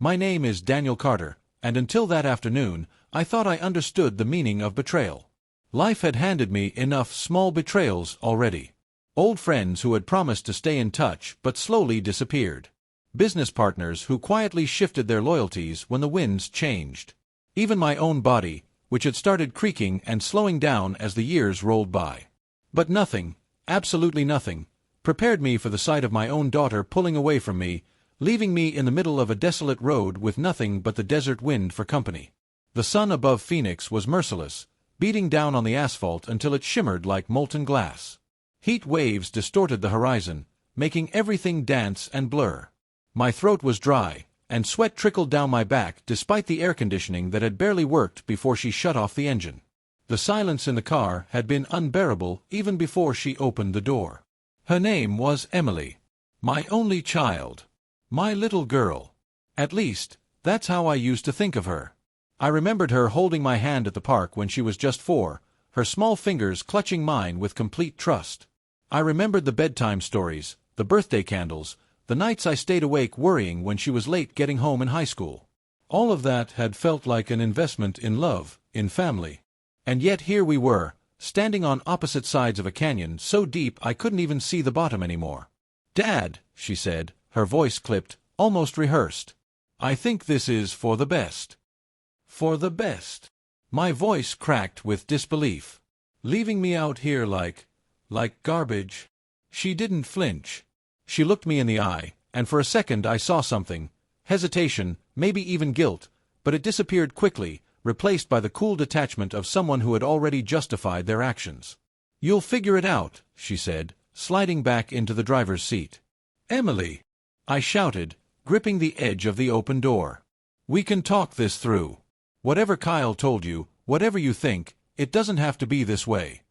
My name is Daniel Carter, and until that afternoon, I thought I understood the meaning of betrayal. Life had handed me enough small betrayals already. Old friends who had promised to stay in touch but slowly disappeared. Business partners who quietly shifted their loyalties when the winds changed. Even my own body, which had started creaking and slowing down as the years rolled by. But nothing, absolutely nothing, prepared me for the sight of my own daughter pulling away from me, leaving me in the middle of a desolate road with nothing but the desert wind for company. The sun above Phoenix was merciless, beating down on the asphalt until it shimmered like molten glass. Heat waves distorted the horizon, making everything dance and blur. My throat was dry, and sweat trickled down my back despite the air conditioning that had barely worked before she shut off the engine. The silence in the car had been unbearable even before she opened the door. Her name was Emily. My only child. My little girl. At least, that's how I used to think of her. I remembered her holding my hand at the park when she was just 4, her small fingers clutching mine with complete trust. I remembered the bedtime stories, the birthday candles, the nights I stayed awake worrying when she was late getting home in high school. All of that had felt like an investment in love, in family. And yet here we were, standing on opposite sides of a canyon so deep I couldn't even see the bottom anymore. "Dad," she said, her voice clipped, almost rehearsed. "I think this is for the best." For the best. My voice cracked with disbelief. Leaving me out here like garbage. She didn't flinch. She looked me in the eye, and for a second I saw something, hesitation, maybe even guilt, but it disappeared quickly, replaced by the cool detachment of someone who had already justified their actions. "You'll figure it out," she said, sliding back into the driver's seat. "Emily!" I shouted, gripping the edge of the open door. "We can talk this through. Whatever Kyle told you, whatever you think, it doesn't have to be this way."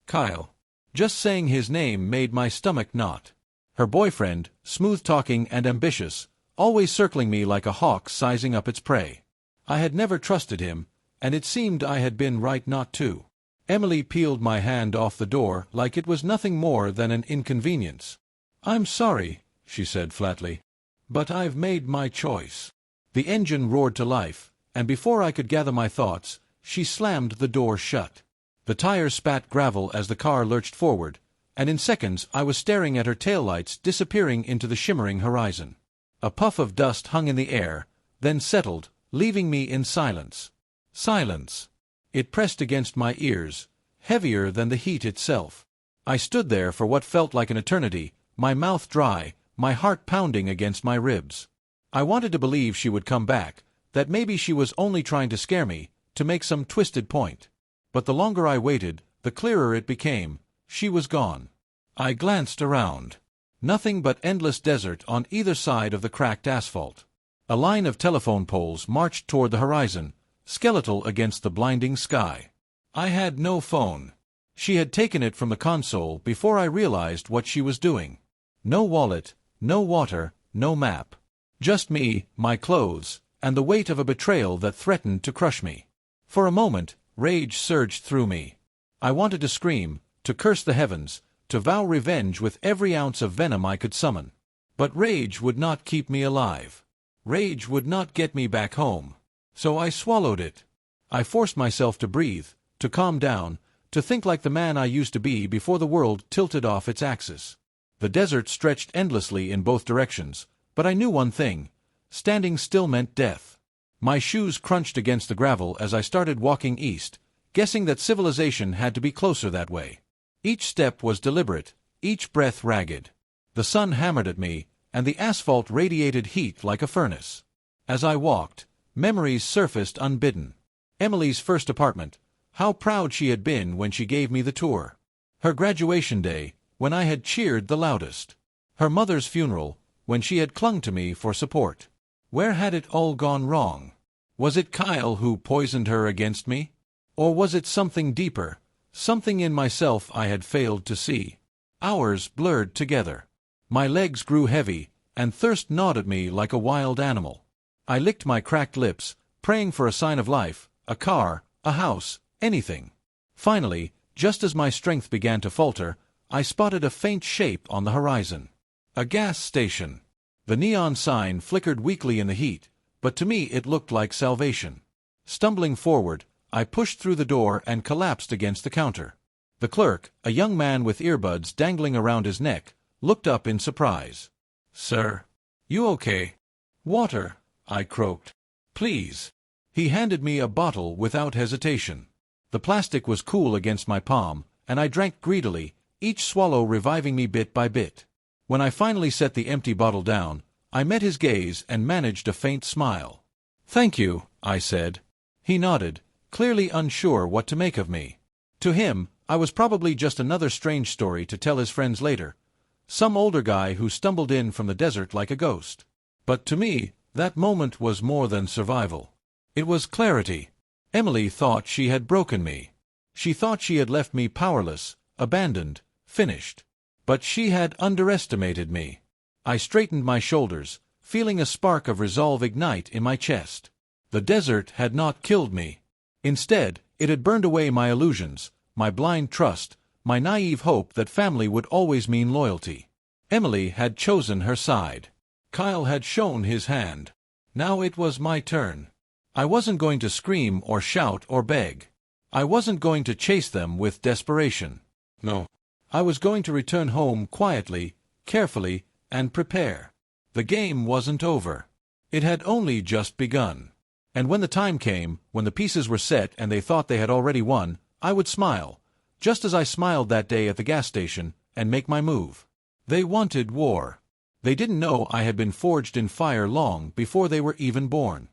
Kyle. Just saying his name made my stomach knot. Her boyfriend, smooth-talking and ambitious, always circling me like a hawk sizing up its prey. I had never trusted him, and it seemed I had been right not to. Emily peeled my hand off the door like it was nothing more than an inconvenience. "I'm sorry," she said flatly, "but I've made my choice." The engine roared to life, and before I could gather my thoughts, she slammed the door shut. The tires spat gravel as the car lurched forward, and in seconds I was staring at her taillights disappearing into the shimmering horizon. A puff of dust hung in the air, then settled, leaving me in silence. Silence. It pressed against my ears, heavier than the heat itself. I stood there for what felt like an eternity, my mouth dry, my heart pounding against my ribs. I wanted to believe she would come back, that maybe she was only trying to scare me, to make some twisted point. But the longer I waited, the clearer it became. She was gone. I glanced around. Nothing but endless desert on either side of the cracked asphalt. A line of telephone poles marched toward the horizon, skeletal against the blinding sky. I had no phone. She had taken it from the console before I realized what she was doing. No wallet, no water, no map. Just me, my clothes, and the weight of a betrayal that threatened to crush me. For a moment, rage surged through me. I wanted to scream, to curse the heavens, to vow revenge with every ounce of venom I could summon. But rage would not keep me alive. Rage would not get me back home. So I swallowed it. I forced myself to breathe, to calm down, to think like the man I used to be before the world tilted off its axis. The desert stretched endlessly in both directions, but I knew one thing. Standing still meant death. My shoes crunched against the gravel as I started walking east, guessing that civilization had to be closer that way. Each step was deliberate, each breath ragged. The sun hammered at me, and the asphalt radiated heat like a furnace. As I walked, memories surfaced unbidden. Emily's first apartment, how proud she had been when she gave me the tour. Her graduation day, when I had cheered the loudest. Her mother's funeral, when she had clung to me for support. Where had it all gone wrong? Was it Kyle who poisoned her against me? Or was it something deeper, something in myself I had failed to see? Hours blurred together. My legs grew heavy, and thirst gnawed at me like a wild animal. I licked my cracked lips, praying for a sign of life, a car, a house, anything. Finally, just as my strength began to falter, I spotted a faint shape on the horizon. A gas station. The neon sign flickered weakly in the heat, but to me it looked like salvation. Stumbling forward, I pushed through the door and collapsed against the counter. The clerk, a young man with earbuds dangling around his neck, looked up in surprise. "Sir, you okay?" "Water," I croaked. "Please." He handed me a bottle without hesitation. The plastic was cool against my palm, and I drank greedily, each swallow reviving me bit by bit. When I finally set the empty bottle down, I met his gaze and managed a faint smile. "Thank you," I said. He nodded, clearly unsure what to make of me. To him, I was probably just another strange story to tell his friends later. Some older guy who stumbled in from the desert like a ghost. But to me, that moment was more than survival. It was clarity. Emily thought she had broken me. She thought she had left me powerless, abandoned, finished. But she had underestimated me. I straightened my shoulders, feeling a spark of resolve ignite in my chest. The desert had not killed me. Instead, it had burned away my illusions, my blind trust, my naive hope that family would always mean loyalty. Emily had chosen her side. Kyle had shown his hand. Now it was my turn. I wasn't going to scream or shout or beg. I wasn't going to chase them with desperation. No. I was going to return home quietly, carefully, and prepare. The game wasn't over. It had only just begun. And when the time came, when the pieces were set and they thought they had already won, I would smile, just as I smiled that day at the gas station, and make my move. They wanted war. They didn't know I had been forged in fire long before they were even born.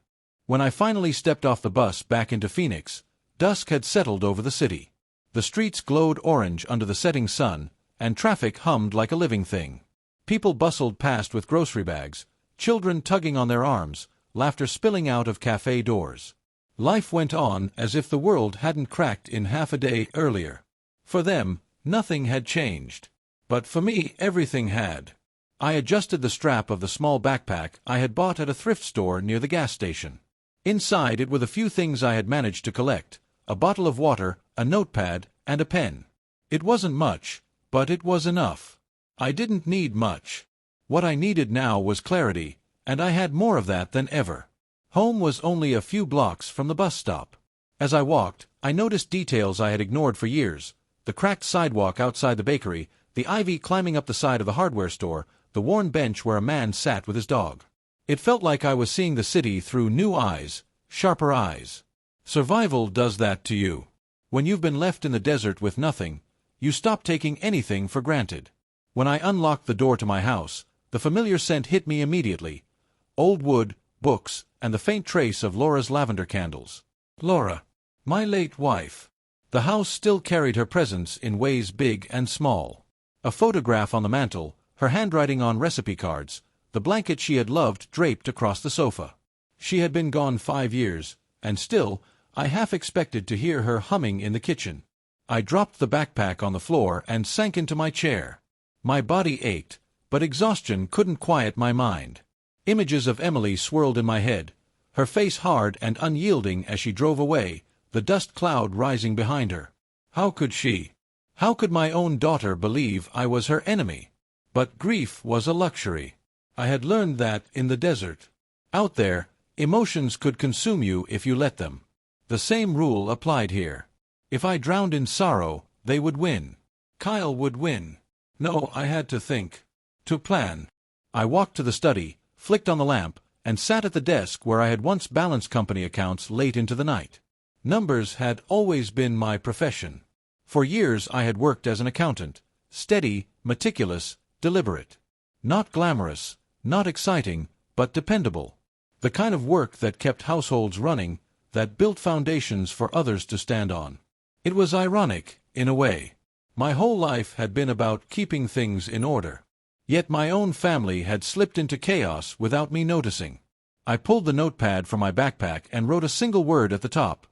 When I finally stepped off the bus back into Phoenix, dusk had settled over the city. The streets glowed orange under the setting sun, and traffic hummed like a living thing. People bustled past with grocery bags, children tugging on their arms, laughter spilling out of cafe doors. Life went on as if the world hadn't cracked in half a day earlier. For them, nothing had changed. But for me, everything had. I adjusted the strap of the small backpack I had bought at a thrift store near the gas station. Inside it were the few things I had managed to collect: a bottle of water, a notepad, and a pen. It wasn't much, but it was enough. I didn't need much. What I needed now was clarity, and I had more of that than ever. Home was only a few blocks from the bus stop. As I walked, I noticed details I had ignored for years: the cracked sidewalk outside the bakery, the ivy climbing up the side of the hardware store, the worn bench where a man sat with his dog. It felt like I was seeing the city through new eyes, sharper eyes. Survival does that to you. When you've been left in the desert with nothing, you stop taking anything for granted. When I unlocked the door to my house, the familiar scent hit me immediately: old wood, books, and the faint trace of Laura's lavender candles. Laura. My late wife. The house still carried her presence in ways big and small. A photograph on the mantel, her handwriting on recipe cards, the blanket she had loved draped across the sofa. She had been gone 5 years, and still, I half expected to hear her humming in the kitchen. I dropped the backpack on the floor and sank into my chair. My body ached, but exhaustion couldn't quiet my mind. Images of Emily swirled in my head, her face hard and unyielding as she drove away, the dust cloud rising behind her. How could she? How could my own daughter believe I was her enemy? But grief was a luxury. I had learned that in the desert. Out there, emotions could consume you if you let them. The same rule applied here. If I drowned in sorrow, they would win. Kyle would win. No, I had to think. To plan. I walked to the study, flicked on the lamp, and sat at the desk where I had once balanced company accounts late into the night. Numbers had always been my profession. For years I had worked as an accountant, steady, meticulous, deliberate. Not glamorous, not exciting, but dependable. The kind of work that kept households running, that built foundations for others to stand on. It was ironic, in a way. My whole life had been about keeping things in order. Yet my own family had slipped into chaos without me noticing. I pulled the notepad from my backpack and wrote a single word at the top.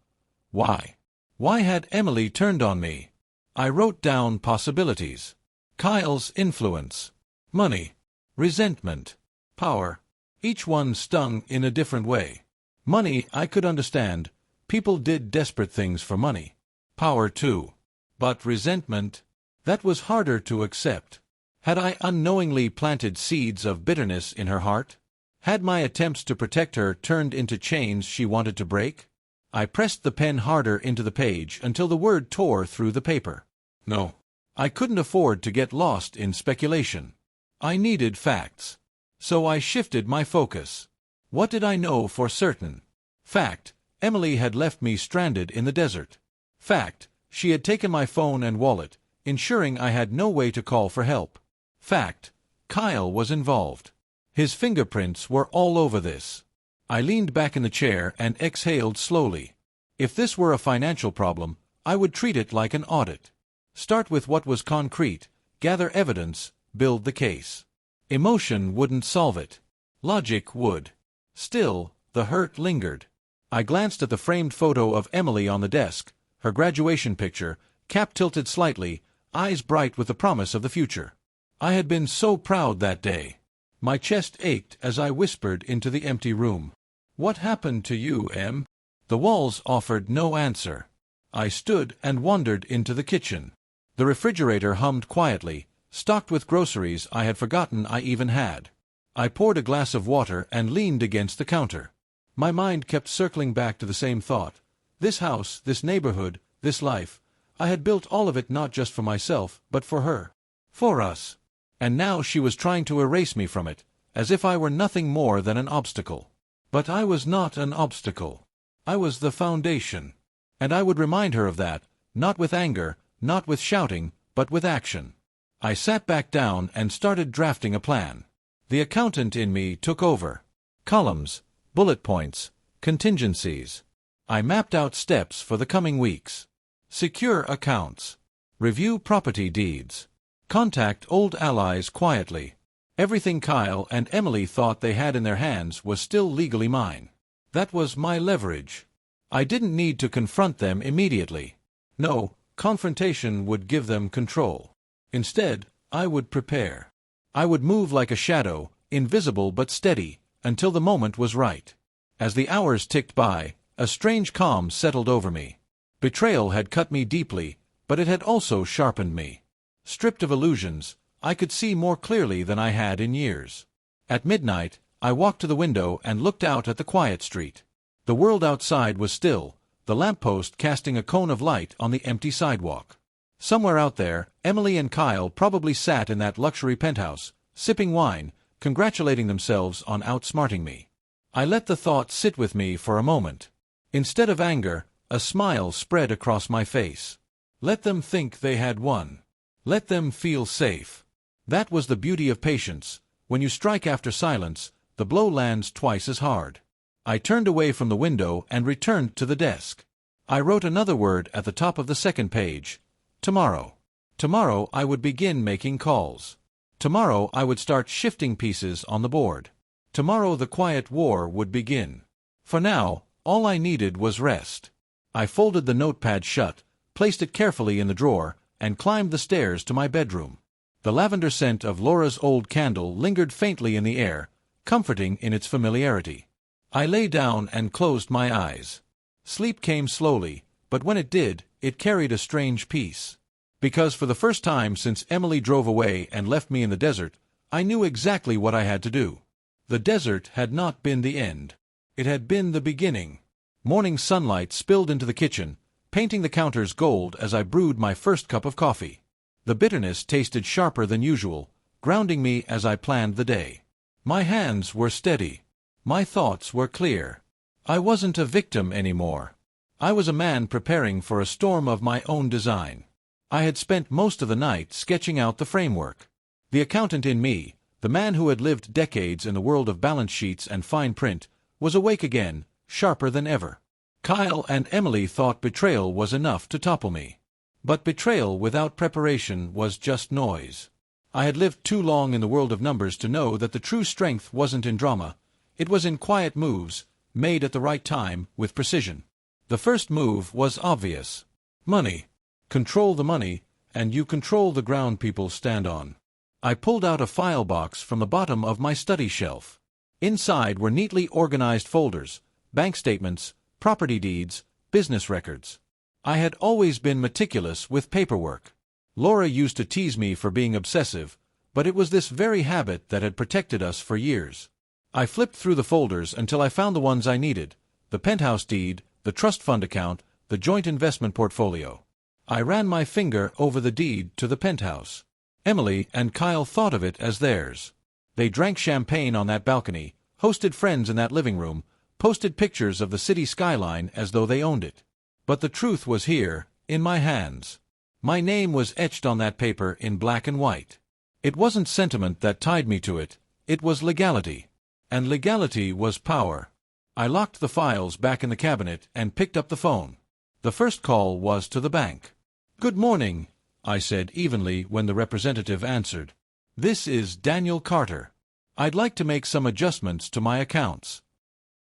Why? Why had Emily turned on me? I wrote down possibilities. Kyle's influence. Money. Resentment. Power. Each one stung in a different way. Money I could understand. People did desperate things for money. Power too. But resentment, that was harder to accept. Had I unknowingly planted seeds of bitterness in her heart? Had my attempts to protect her turned into chains she wanted to break? I pressed the pen harder into the page until the word tore through the paper. No. I couldn't afford to get lost in speculation. I needed facts. So I shifted my focus. What did I know for certain? Fact: Emily had left me stranded in the desert. Fact: she had taken my phone and wallet, ensuring I had no way to call for help. Fact: Kyle was involved. His fingerprints were all over this. I leaned back in the chair and exhaled slowly. If this were a financial problem, I would treat it like an audit. Start with what was concrete, gather evidence, build the case. Emotion wouldn't solve it. Logic would. Still, the hurt lingered. I glanced at the framed photo of Emily on the desk, her graduation picture, cap tilted slightly, eyes bright with the promise of the future. I had been so proud that day. My chest ached as I whispered into the empty room. "What happened to you, Em?" The walls offered no answer. I stood and wandered into the kitchen. The refrigerator hummed quietly, stocked with groceries I had forgotten I even had. I poured a glass of water and leaned against the counter. My mind kept circling back to the same thought. This house, this neighborhood, this life, I had built all of it not just for myself, but for her. For us. And now she was trying to erase me from it, as if I were nothing more than an obstacle. But I was not an obstacle. I was the foundation. And I would remind her of that, not with anger, not with shouting, but with action. I sat back down and started drafting a plan. The accountant in me took over. Columns, bullet points, contingencies. I mapped out steps for the coming weeks. Secure accounts. Review property deeds. Contact old allies quietly. Everything Kyle and Emily thought they had in their hands was still legally mine. That was my leverage. I didn't need to confront them immediately. No, confrontation would give them control. Instead, I would prepare. I would move like a shadow, invisible but steady, until the moment was right. As the hours ticked by, a strange calm settled over me. Betrayal had cut me deeply, but it had also sharpened me. Stripped of illusions, I could see more clearly than I had in years. At midnight, I walked to the window and looked out at the quiet street. The world outside was still, the lamppost casting a cone of light on the empty sidewalk. Somewhere out there, Emily and Kyle probably sat in that luxury penthouse, sipping wine, congratulating themselves on outsmarting me. I let the thought sit with me for a moment. Instead of anger, a smile spread across my face. Let them think they had won. Let them feel safe. That was the beauty of patience. When you strike after silence, the blow lands twice as hard. I turned away from the window and returned to the desk. I wrote another word at the top of the second page. Tomorrow. Tomorrow I would begin making calls. Tomorrow I would start shifting pieces on the board. Tomorrow the quiet war would begin. For now, all I needed was rest. I folded the notepad shut, placed it carefully in the drawer, and climbed the stairs to my bedroom. The lavender scent of Laura's old candle lingered faintly in the air, comforting in its familiarity. I lay down and closed my eyes. Sleep came slowly, but when it did, it carried a strange peace. Because for the first time since Emily drove away and left me in the desert, I knew exactly what I had to do. The desert had not been the end. It had been the beginning. Morning sunlight spilled into the kitchen, painting the counters gold as I brewed my first cup of coffee. The bitterness tasted sharper than usual, grounding me as I planned the day. My hands were steady. My thoughts were clear. I wasn't a victim anymore. I was a man preparing for a storm of my own design. I had spent most of the night sketching out the framework. The accountant in me, the man who had lived decades in the world of balance sheets and fine print, was awake again, sharper than ever. Kyle and Emily thought betrayal was enough to topple me. But betrayal without preparation was just noise. I had lived too long in the world of numbers to know that the true strength wasn't in drama. It was in quiet moves, made at the right time, with precision. The first move was obvious. Money. Control the money, and you control the ground people stand on. I pulled out a file box from the bottom of my study shelf. Inside were neatly organized folders, bank statements, property deeds, business records. I had always been meticulous with paperwork. Laura used to tease me for being obsessive, but it was this very habit that had protected us for years. I flipped through the folders until I found the ones I needed: the penthouse deed, the trust fund account, the joint investment portfolio. I ran my finger over the deed to the penthouse. Emily and Kyle thought of it as theirs. They drank champagne on that balcony, hosted friends in that living room, posted pictures of the city skyline as though they owned it. But the truth was here, in my hands. My name was etched on that paper in black and white. It wasn't sentiment that tied me to it, it was legality. And legality was power. I locked the files back in the cabinet and picked up the phone. The first call was to the bank. "Good morning," I said evenly when the representative answered. "This is Daniel Carter. I'd like to make some adjustments to my accounts."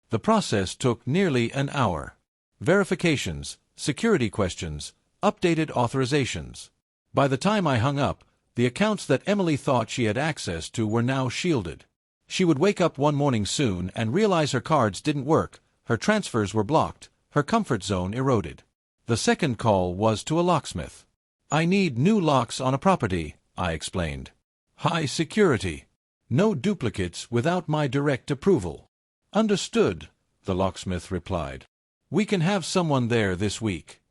The process took nearly an hour. Verifications, security questions, updated authorizations. By the time I hung up, the accounts that Emily thought she had access to were now shielded. She would wake up one morning soon and realize her cards didn't work, her transfers were blocked, her comfort zone eroded. The second call was to a locksmith. "I need new locks on a property," I explained. "High security. No duplicates without my direct approval." "Understood," the locksmith replied. "We can have someone there this week."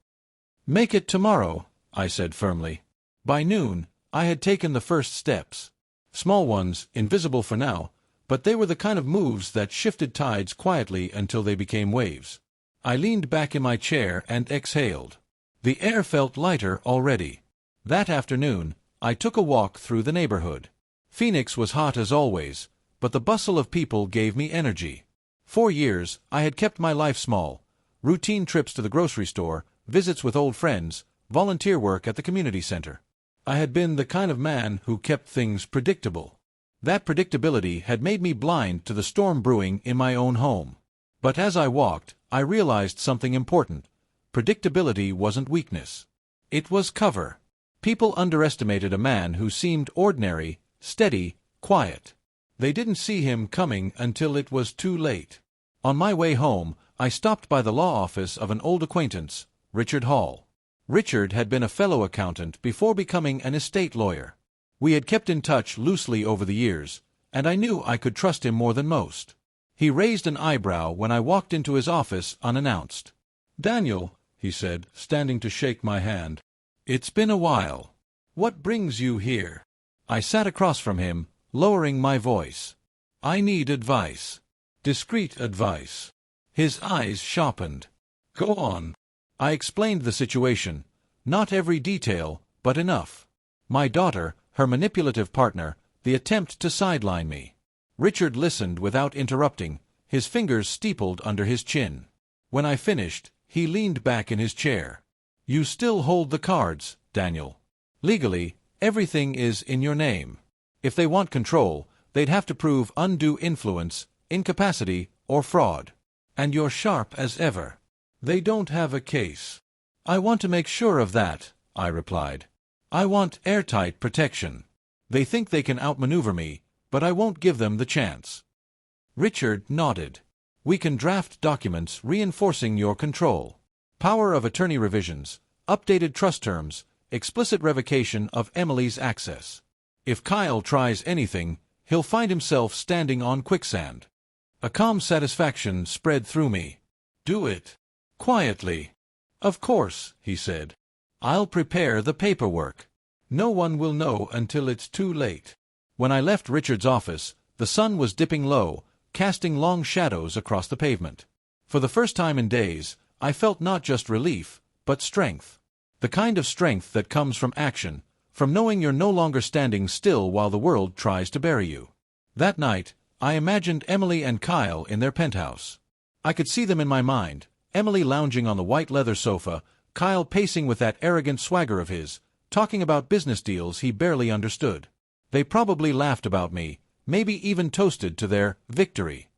"Make it tomorrow," I said firmly. By noon, I had taken the first steps. Small ones, invisible for now, but they were the kind of moves that shifted tides quietly until they became waves. I leaned back in my chair and exhaled. The air felt lighter already. That afternoon, I took a walk through the neighborhood. Phoenix was hot as always, but the bustle of people gave me energy. 4 years, I had kept my life small: routine trips to the grocery store, visits with old friends, volunteer work at the community center. I had been the kind of man who kept things predictable. That predictability had made me blind to the storm brewing in my own home. But as I walked, I realized something important. Predictability wasn't weakness. It was cover. People underestimated a man who seemed ordinary, steady, quiet. They didn't see him coming until it was too late. On my way home, I stopped by the law office of an old acquaintance, Richard Hall. Richard had been a fellow accountant before becoming an estate lawyer. We had kept in touch loosely over the years, and I knew I could trust him more than most. He raised an eyebrow when I walked into his office unannounced. "Daniel," he said, standing to shake my hand. "It's been a while. What brings you here?" I sat across from him, lowering my voice. "I need advice. Discreet advice." His eyes sharpened. "Go on." I explained the situation. Not every detail, but enough. My daughter, her manipulative partner, the attempt to sideline me. Richard listened without interrupting, his fingers steepled under his chin. When I finished, he leaned back in his chair. "You still hold the cards, Daniel. Legally, everything is in your name. If they want control, they'd have to prove undue influence, incapacity, or fraud. And you're sharp as ever. They don't have a case." "I want to make sure of that," I replied. "I want airtight protection. They think they can outmaneuver me, but I won't give them the chance." Richard nodded. "We can draft documents reinforcing your control. Power of attorney revisions, updated trust terms, explicit revocation of Emily's access. If Kyle tries anything, he'll find himself standing on quicksand." A calm satisfaction spread through me. "Do it. Quietly." "Of course," he said. "I'll prepare the paperwork. No one will know until it's too late." When I left Richard's office, the sun was dipping low, casting long shadows across the pavement. For the first time in days, I felt not just relief, but strength. The kind of strength that comes from action, from knowing you're no longer standing still while the world tries to bury you. That night, I imagined Emily and Kyle in their penthouse. I could see them in my mind, Emily lounging on the white leather sofa, Kyle pacing with that arrogant swagger of his, talking about business deals he barely understood. They probably laughed about me, maybe even toasted to their victory.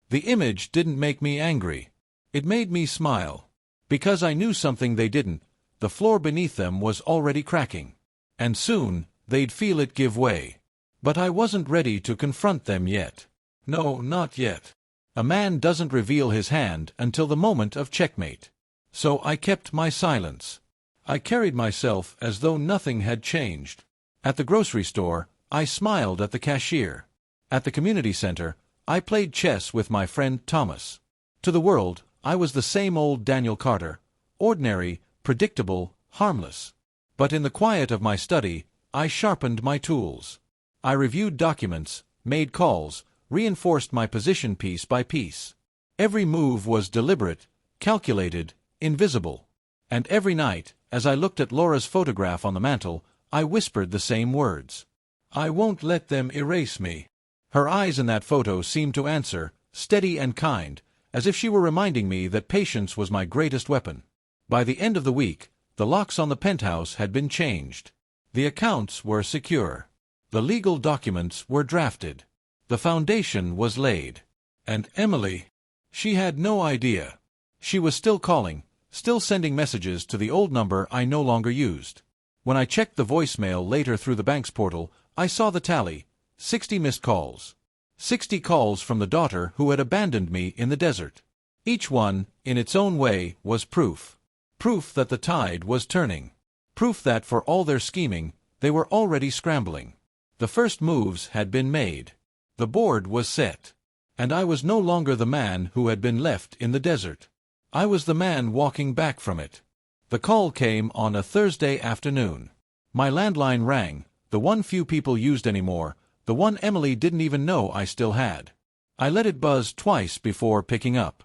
The image didn't make me angry. It made me smile. Because I knew something they didn't: the floor beneath them was already cracking. And soon, they'd feel it give way. But I wasn't ready to confront them yet. No, not yet. A man doesn't reveal his hand until the moment of checkmate. So I kept my silence. I carried myself as though nothing had changed. At the grocery store, I smiled at the cashier. At the community center, I played chess with my friend Thomas. To the world, I was the same old Daniel Carter, ordinary, predictable, harmless. But in the quiet of my study, I sharpened my tools. I reviewed documents, made calls, reinforced my position piece by piece. Every move was deliberate, calculated, invisible. And every night, as I looked at Laura's photograph on the mantel, I whispered the same words. I won't let them erase me. Her eyes in that photo seemed to answer, steady and kind, as if she were reminding me that patience was my greatest weapon. By the end of the week, the locks on the penthouse had been changed. The accounts were secure. The legal documents were drafted. The foundation was laid. And Emily, she had no idea. She was still calling, still sending messages to the old number I no longer used. When I checked the voicemail later through the bank's portal, I saw the tally, 60 missed calls. 60 calls from the daughter who had abandoned me in the desert. Each one, in its own way, was proof. Proof that the tide was turning. Proof that, for all their scheming, they were already scrambling. The first moves had been made. The board was set. And I was no longer the man who had been left in the desert. I was the man walking back from it. The call came on a Thursday afternoon. My landline rang, the one few people used anymore, the one Emily didn't even know I still had. I let it buzz twice before picking up.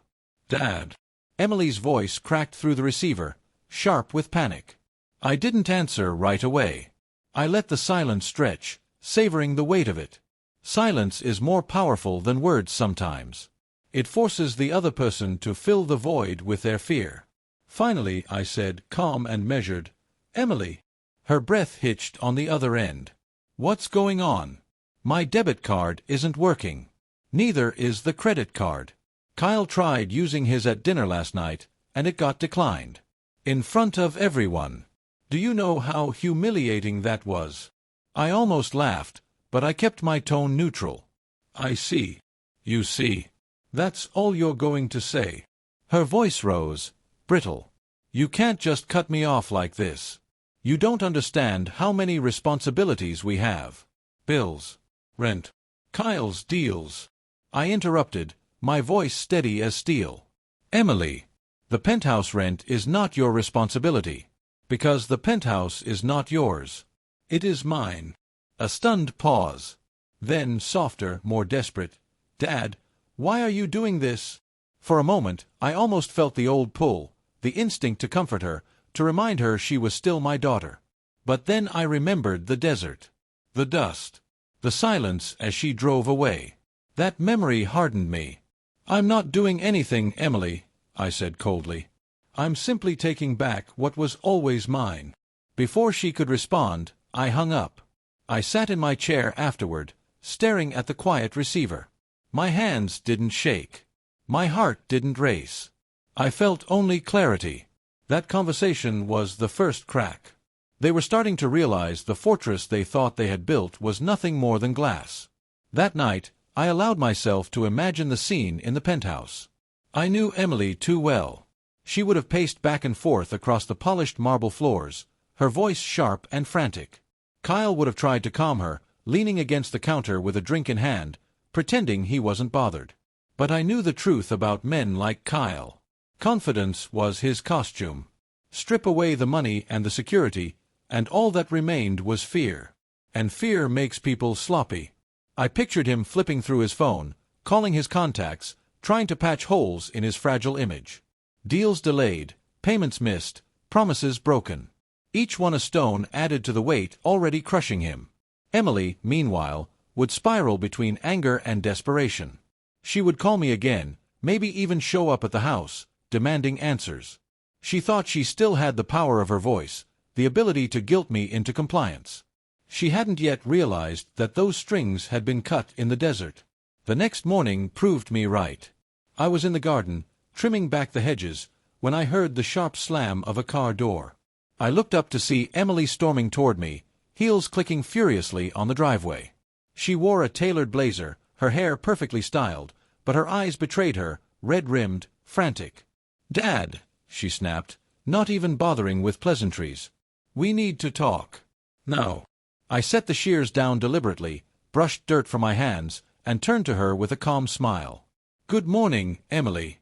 Dad. Emily's voice cracked through the receiver, sharp with panic. I didn't answer right away. I let the silence stretch, savoring the weight of it. Silence is more powerful than words sometimes. It forces the other person to fill the void with their fear. Finally, I said, calm and measured, Emily. Her breath hitched on the other end. What's going on? My debit card isn't working. Neither is the credit card. Kyle tried using his at dinner last night, and it got declined. In front of everyone. Do you know how humiliating that was? I almost laughed, but I kept my tone neutral. I see. You see. That's all you're going to say. Her voice rose, brittle. You can't just cut me off like this. You don't understand how many responsibilities we have. Bills. Rent. Kyle's deals. I interrupted, my voice steady as steel. Emily, the penthouse rent is not your responsibility. Because the penthouse is not yours. It is mine. A stunned pause. Then, softer, more desperate. Dad, why are you doing this? For a moment, I almost felt the old pull, the instinct to comfort her, to remind her she was still my daughter. But then I remembered the desert. The dust. The silence as she drove away. That memory hardened me. I'm not doing anything, Emily, I said coldly. I'm simply taking back what was always mine. Before she could respond, I hung up. I sat in my chair afterward, staring at the quiet receiver. My hands didn't shake. My heart didn't race. I felt only clarity. That conversation was the first crack. They were starting to realize the fortress they thought they had built was nothing more than glass. That night, I allowed myself to imagine the scene in the penthouse. I knew Emily too well. She would have paced back and forth across the polished marble floors, her voice sharp and frantic. Kyle would have tried to calm her, leaning against the counter with a drink in hand, pretending he wasn't bothered. But I knew the truth about men like Kyle. Confidence was his costume. Strip away the money and the security, and all that remained was fear. And fear makes people sloppy. I pictured him flipping through his phone, calling his contacts, trying to patch holes in his fragile image. Deals delayed, payments missed, promises broken. Each one a stone added to the weight already crushing him. Emily, meanwhile, would spiral between anger and desperation. She would call me again, maybe even show up at the house, demanding answers. She thought she still had the power of her voice, the ability to guilt me into compliance. She hadn't yet realized that those strings had been cut in the desert. The next morning proved me right. I was in the garden, trimming back the hedges, when I heard the sharp slam of a car door. I looked up to see Emily storming toward me, heels clicking furiously on the driveway. She wore a tailored blazer, her hair perfectly styled, but her eyes betrayed her, red-rimmed, frantic. "Dad," she snapped, not even bothering with pleasantries. "We need to talk. Now." I set the shears down deliberately, brushed dirt from my hands, and turned to her with a calm smile. "Good morning, Emily."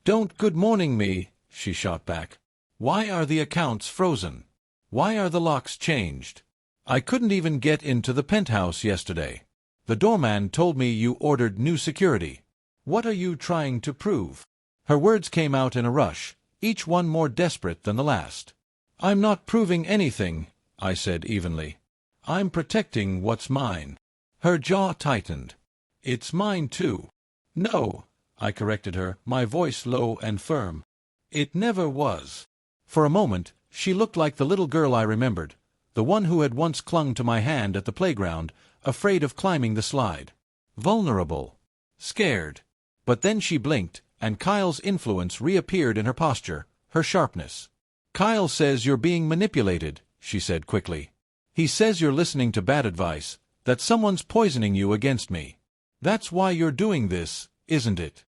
"Don't good morning me," she shot back. "Why are the accounts frozen? Why are the locks changed? I couldn't even get into the penthouse yesterday. The doorman told me you ordered new security. What are you trying to prove?" Her words came out in a rush, each one more desperate than the last. "I'm not proving anything," I said evenly. "I'm protecting what's mine." Her jaw tightened. "It's mine too." "No," I corrected her, my voice low and firm. "It never was." For a moment, she looked like the little girl I remembered, the one who had once clung to my hand at the playground, afraid of climbing the slide. Vulnerable. Scared. But then she blinked, and Kyle's influence reappeared in her posture, her sharpness. "Kyle says you're being manipulated," she said quickly. "He says you're listening to bad advice, that someone's poisoning you against me. That's why you're doing this, isn't it?"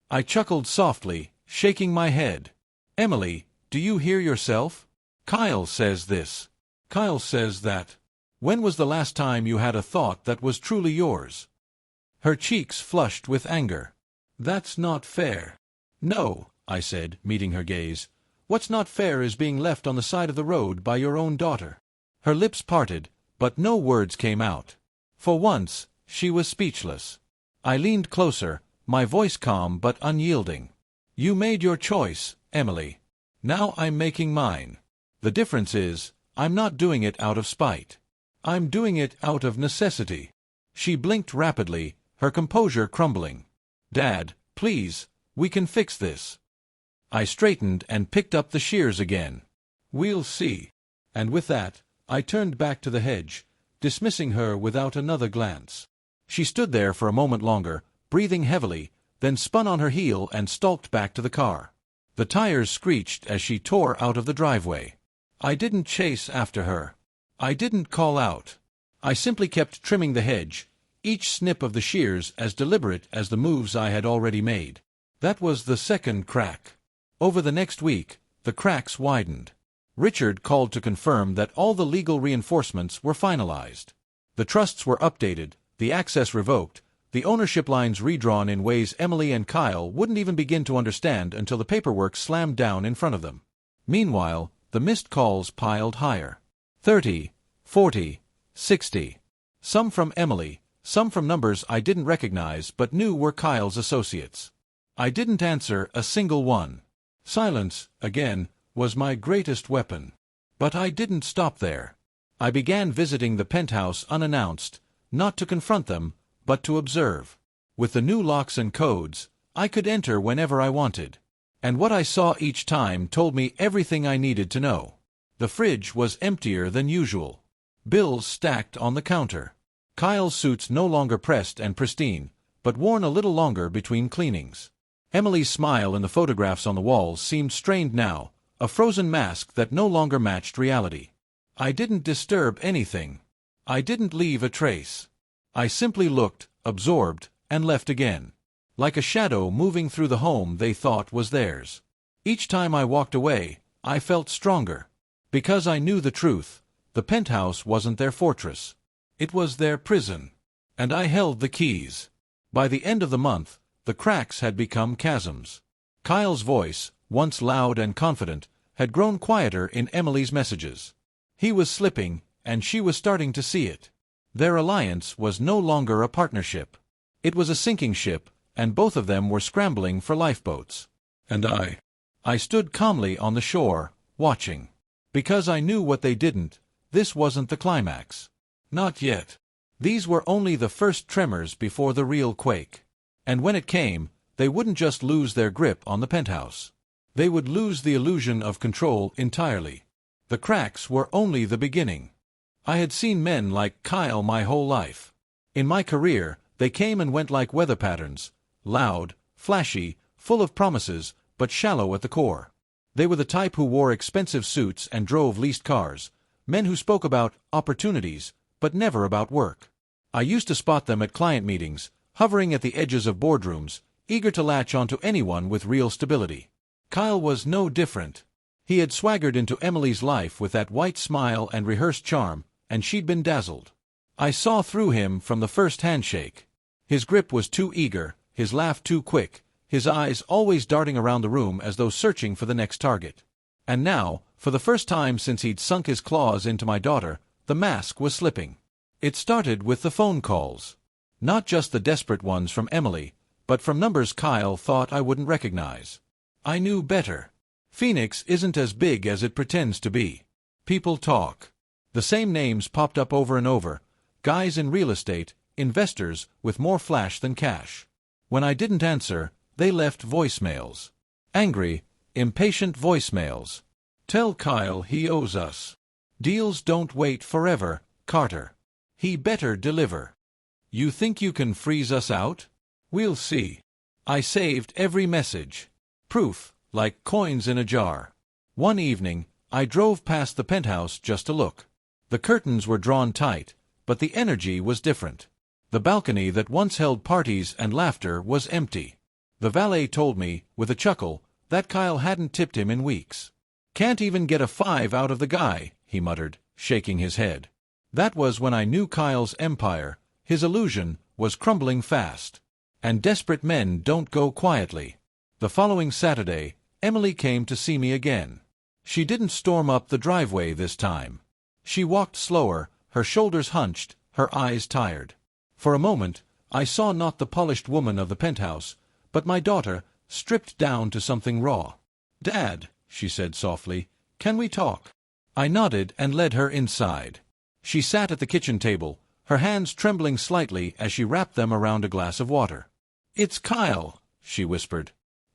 I chuckled softly, shaking my head. "Emily, do you hear yourself? Kyle says this. Kyle says that. When was the last time you had a thought that was truly yours?" Her cheeks flushed with anger. "That's not fair." "No," I said, meeting her gaze. "What's not fair is being left on the side of the road by your own daughter." Her lips parted, but no words came out. For once, she was speechless. I leaned closer, my voice calm but unyielding. "You made your choice, Emily. Now I'm making mine. The difference is, I'm not doing it out of spite. I'm doing it out of necessity." She blinked rapidly, her composure crumbling. "Dad, please, we can fix this." I straightened and picked up the shears again. "We'll see." And with that, I turned back to the hedge, dismissing her without another glance. She stood there for a moment longer, breathing heavily, then spun on her heel and stalked back to the car. The tires screeched as she tore out of the driveway. I didn't chase after her. I didn't call out. I simply kept trimming the hedge, each snip of the shears as deliberate as the moves I had already made. That was the second crack. Over the next week, the cracks widened. Richard called to confirm that all the legal reinforcements were finalized. The trusts were updated, the access revoked, the ownership lines redrawn in ways Emily and Kyle wouldn't even begin to understand until the paperwork slammed down in front of them. Meanwhile, the missed calls piled higher. 30, 40, 60. Some from Emily, some from numbers I didn't recognize but knew were Kyle's associates. I didn't answer a single one. Silence, again, was my greatest weapon. But I didn't stop there. I began visiting the penthouse unannounced, not to confront them, but to observe. With the new locks and codes, I could enter whenever I wanted. And what I saw each time told me everything I needed to know. The fridge was emptier than usual. Bills stacked on the counter. Kyle's suits no longer pressed and pristine, but worn a little longer between cleanings. Emily's smile in the photographs on the walls seemed strained now, a frozen mask that no longer matched reality. I didn't disturb anything. I didn't leave a trace. I simply looked, absorbed, and left again. Like a shadow moving through the home they thought was theirs. Each time I walked away, I felt stronger. Because I knew the truth, the penthouse wasn't their fortress. It was their prison. And I held the keys. By the end of the month, the cracks had become chasms. Kyle's voice, once loud and confident, had grown quieter in Emily's messages. He was slipping, and she was starting to see it. Their alliance was no longer a partnership. It was a sinking ship, and both of them were scrambling for lifeboats. And I stood calmly on the shore, watching. Because I knew what they didn't, this wasn't the climax. Not yet. These were only the first tremors before the real quake. And when it came, they wouldn't just lose their grip on the penthouse. They would lose the illusion of control entirely. The cracks were only the beginning. I had seen men like Kyle my whole life. In my career, they came and went like weather patterns, loud, flashy, full of promises, but shallow at the core. They were the type who wore expensive suits and drove leased cars, men who spoke about opportunities, but never about work. I used to spot them at client meetings, hovering at the edges of boardrooms, eager to latch onto anyone with real stability. Kyle was no different. He had swaggered into Emily's life with that white smile and rehearsed charm, and she'd been dazzled. I saw through him from the first handshake. His grip was too eager, his laugh too quick, his eyes always darting around the room as though searching for the next target. And now, for the first time since he'd sunk his claws into my daughter, the mask was slipping. It started with the phone calls. Not just the desperate ones from Emily, but from numbers Kyle thought I wouldn't recognize. I knew better. Phoenix isn't as big as it pretends to be. People talk. The same names popped up over and over, guys in real estate, investors with more flash than cash. When I didn't answer, they left voicemails. Angry, impatient voicemails. Tell Kyle he owes us. Deals don't wait forever, Carter. He better deliver. You think you can freeze us out? We'll see. I saved every message. Proof, like coins in a jar. One evening, I drove past the penthouse just to look. The curtains were drawn tight, but the energy was different. The balcony that once held parties and laughter was empty. The valet told me, with a chuckle, that Kyle hadn't tipped him in weeks. Can't even get a 5 out of the guy, he muttered, shaking his head. That was when I knew Kyle's empire, his illusion, was crumbling fast. And desperate men don't go quietly. The following Saturday, Emily came to see me again. She didn't storm up the driveway this time. She walked slower, her shoulders hunched, her eyes tired. For a moment, I saw not the polished woman of the penthouse, but my daughter, stripped down to something raw. "Dad," she said softly, "can we talk?" I nodded and led her inside. She sat at the kitchen table, her hands trembling slightly as she wrapped them around a glass of water. "It's Kyle," she whispered.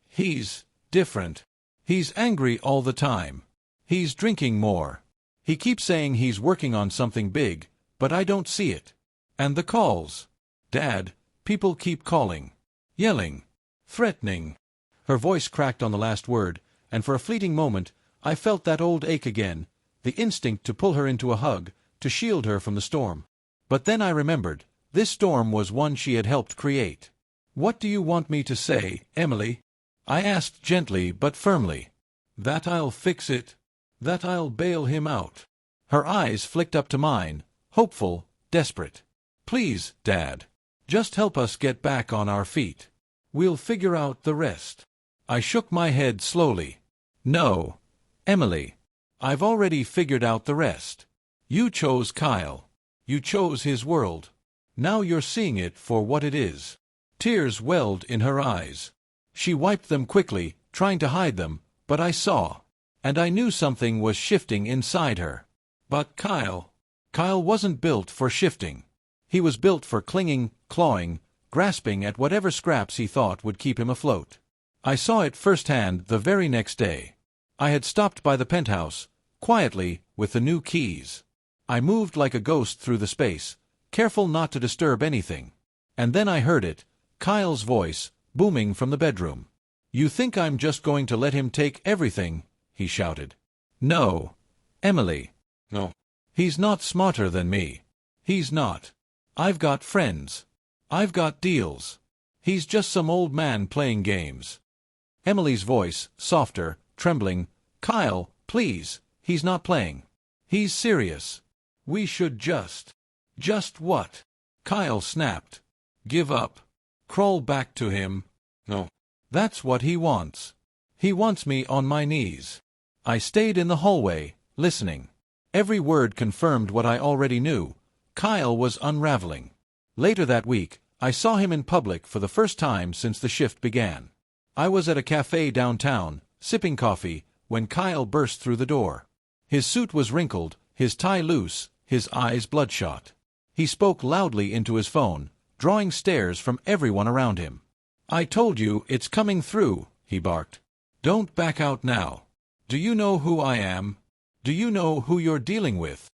"He's different. He's angry all the time. He's drinking more. He keeps saying he's working on something big, but I don't see it. And the calls. Dad, people keep calling. Yelling. Threatening." Her voice cracked on the last word, and for a fleeting moment, I felt that old ache again, the instinct to pull her into a hug, to shield her from the storm. But then I remembered, this storm was one she had helped create. "What do you want me to say, Emily?" I asked gently but firmly. "That I'll fix it. That I'll bail him out." Her eyes flicked up to mine, hopeful, desperate. "Please, Dad. Just help us get back on our feet. We'll figure out the rest." I shook my head slowly. "No, Emily. I've already figured out the rest. You chose Kyle. You chose his world. Now you're seeing it for what it is." Tears welled in her eyes. She wiped them quickly, trying to hide them, but I saw. And I knew something was shifting inside her. But Kyle wasn't built for shifting. He was built for clinging, clawing, grasping at whatever scraps he thought would keep him afloat. I saw it firsthand the very next day. I had stopped by the penthouse, quietly, with the new keys. I moved like a ghost through the space, careful not to disturb anything. And then I heard it, Kyle's voice, booming from the bedroom. "You think I'm just going to let him take everything?" he shouted. "No, Emily. No. He's not smarter than me. He's not. I've got friends. I've got deals. He's just some old man playing games." Emily's voice, softer, trembling. "Kyle, please, he's not playing. He's serious. We should just what?" Kyle snapped. "Give up. Crawl back to him." "No. That's what he wants. He wants me on my knees." I stayed in the hallway, listening. Every word confirmed what I already knew. Kyle was unraveling. Later that week, I saw him in public for the first time since the shift began. I was at a cafe downtown, sipping coffee, when Kyle burst through the door. His suit was wrinkled, his tie loose, his eyes bloodshot. He spoke loudly into his phone, drawing stares from everyone around him. "I told you it's coming through," he barked. "Don't back out now. Do you know who I am? Do you know who you're dealing with?"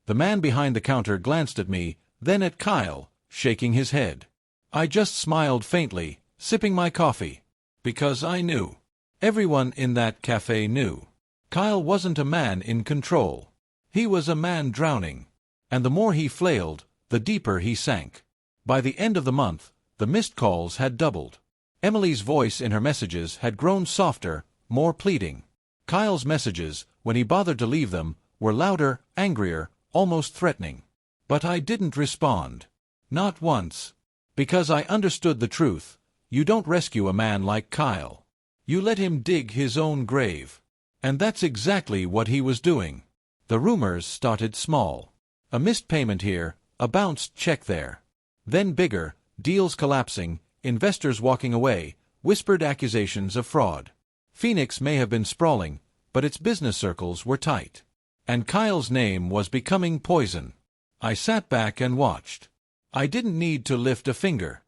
The man behind the counter glanced at me, then at Kyle, shaking his head. I just smiled faintly, sipping my coffee. Because I knew. Everyone in that cafe knew. Kyle wasn't a man in control. He was a man drowning. And the more he flailed, the deeper he sank. By the end of the month, the missed calls had doubled. Emily's voice in her messages had grown softer, more pleading. Kyle's messages, when he bothered to leave them, were louder, angrier, almost threatening. But I didn't respond. Not once. Because I understood the truth. You don't rescue a man like Kyle. You let him dig his own grave. And that's exactly what he was doing. The rumors started small. A missed payment here, a bounced check there. Then bigger, deals collapsing, investors walking away, whispered accusations of fraud. Phoenix may have been sprawling, but its business circles were tight. And Kyle's name was becoming poison. I sat back and watched. I didn't need to lift a finger.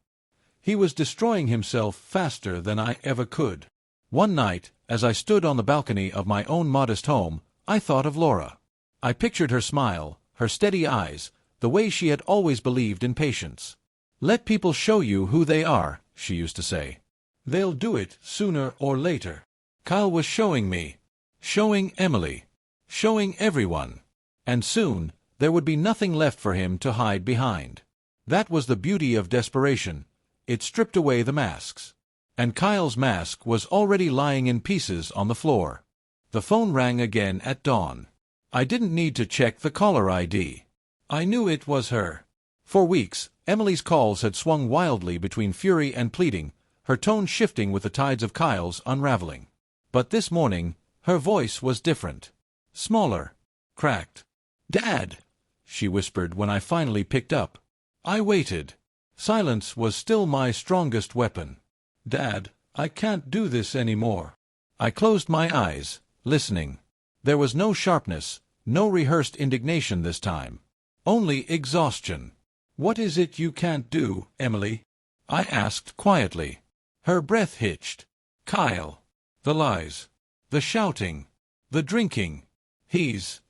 He was destroying himself faster than I ever could. One night, as I stood on the balcony of my own modest home, I thought of Laura. I pictured her smile, her steady eyes, the way she had always believed in patience. "Let people show you who they are," she used to say. "They'll do it sooner or later." Kyle was showing me, showing Emily, showing everyone. And soon, there would be nothing left for him to hide behind. That was the beauty of desperation. It stripped away the masks. And Kyle's mask was already lying in pieces on the floor. The phone rang again at dawn. I didn't need to check the caller ID. I knew it was her. For weeks, Emily's calls had swung wildly between fury and pleading, her tone shifting with the tides of Kyle's unraveling. But this morning, her voice was different. Smaller. Cracked. "Dad," she whispered when I finally picked up. I waited. Silence was still my strongest weapon. "Dad, I can't do this anymore." I closed my eyes, listening. There was no sharpness, no rehearsed indignation this time. Only exhaustion. "What is it you can't do, Emily?" I asked quietly. Her breath hitched. "Kyle. The lies. The shouting. The drinking. He's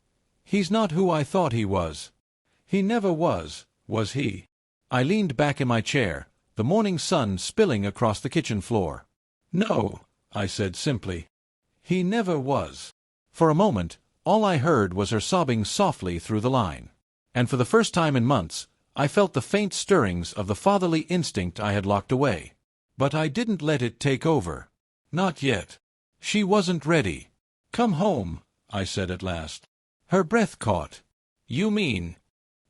not who I thought he was. He never was he?" I leaned back in my chair, the morning sun spilling across the kitchen floor. "No," I said simply. "He never was." For a moment, all I heard was her sobbing softly through the line. And for the first time in months, I felt the faint stirrings of the fatherly instinct I had locked away. But I didn't let it take over. Not yet. She wasn't ready. "Come home," I said at last. Her breath caught. "You mean—"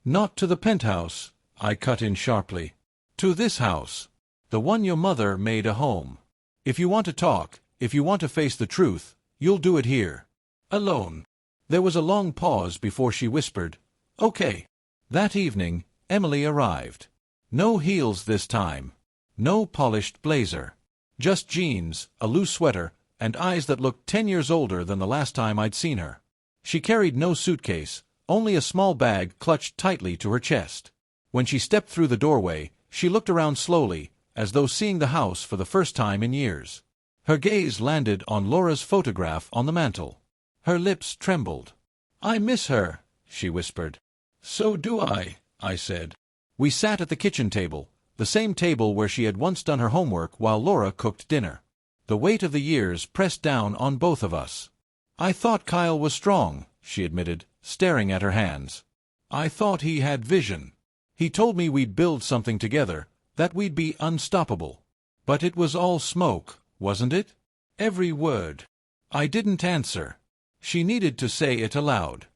"Not to the penthouse," I cut in sharply. "To this house. The one your mother made a home. If you want to talk, if you want to face the truth, you'll do it here. Alone." There was a long pause before she whispered, "Okay." That evening, Emily arrived. No heels this time. No polished blazer. Just jeans, a loose sweater, and eyes that looked 10 years older than the last time I'd seen her. She carried no suitcase, only a small bag clutched tightly to her chest. When she stepped through the doorway, she looked around slowly, as though seeing the house for the first time in years. Her gaze landed on Laura's photograph on the mantel. Her lips trembled. "I miss her," she whispered. "So do I said. We sat at the kitchen table, the same table where she had once done her homework while Laura cooked dinner. The weight of the years pressed down on both of us. "I thought Kyle was strong," she admitted, staring at her hands. "I thought he had vision. He told me we'd build something together, that we'd be unstoppable. But it was all smoke, wasn't it? Every word." I didn't answer. She needed to say it aloud.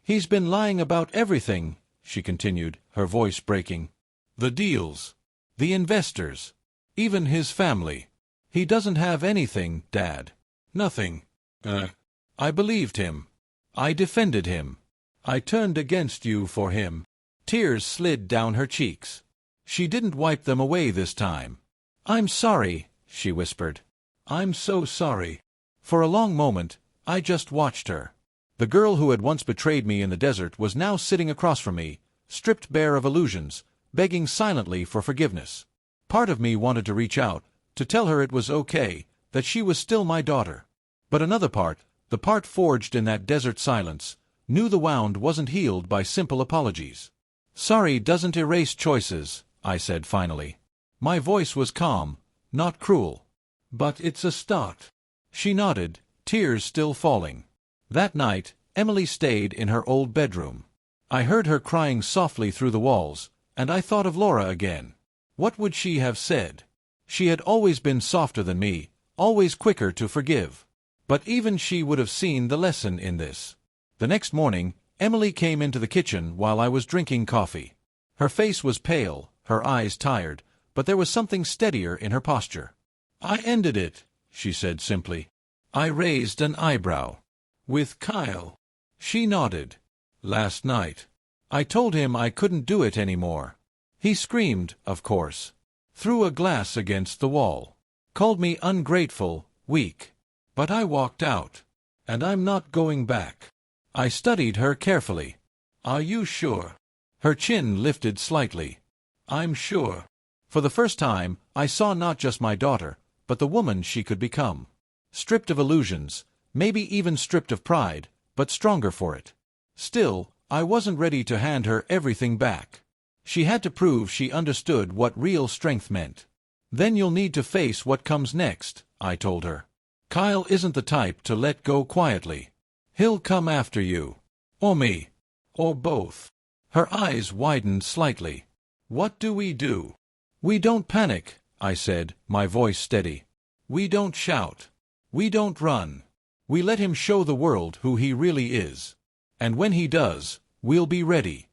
"He's been lying about everything," she continued, her voice breaking. "The deals. The investors. Even his family. He doesn't have anything, Dad. Nothing. I believed him. I defended him. I turned against you for him." Tears slid down her cheeks. She didn't wipe them away this time. "I'm sorry," she whispered. "I'm so sorry." For a long moment, I just watched her. The girl who had once betrayed me in the desert was now sitting across from me, stripped bare of illusions, begging silently for forgiveness. Part of me wanted to reach out, to tell her it was okay, that she was still my daughter. But another part, the part forged in that desert silence, knew the wound wasn't healed by simple apologies. "Sorry doesn't erase choices," I said finally. My voice was calm, not cruel. "But it's a start." She nodded, tears still falling. That night, Emily stayed in her old bedroom. I heard her crying softly through the walls, and I thought of Laura again. What would she have said? She had always been softer than me, always quicker to forgive. But even she would have seen the lesson in this. The next morning, Emily came into the kitchen while I was drinking coffee. Her face was pale, her eyes tired, but there was something steadier in her posture. "I ended it," she said simply. I raised an eyebrow. "With Kyle?" She nodded. "Last night. I told him I couldn't do it anymore. He screamed, of course. Threw a glass against the wall. Called me ungrateful, weak. But I walked out. And I'm not going back." I studied her carefully. "Are you sure?" Her chin lifted slightly. "I'm sure." For the first time, I saw not just my daughter, but the woman she could become. Stripped of illusions, maybe even stripped of pride, but stronger for it. Still, I wasn't ready to hand her everything back. She had to prove she understood what real strength meant. "Then you'll need to face what comes next," I told her. "Kyle isn't the type to let go quietly. He'll come after you. Or me. Or both." Her eyes widened slightly. "What do we do?" "We don't panic," I said, my voice steady. "We don't shout. We don't run. We let him show the world who he really is. And when he does, we'll be ready."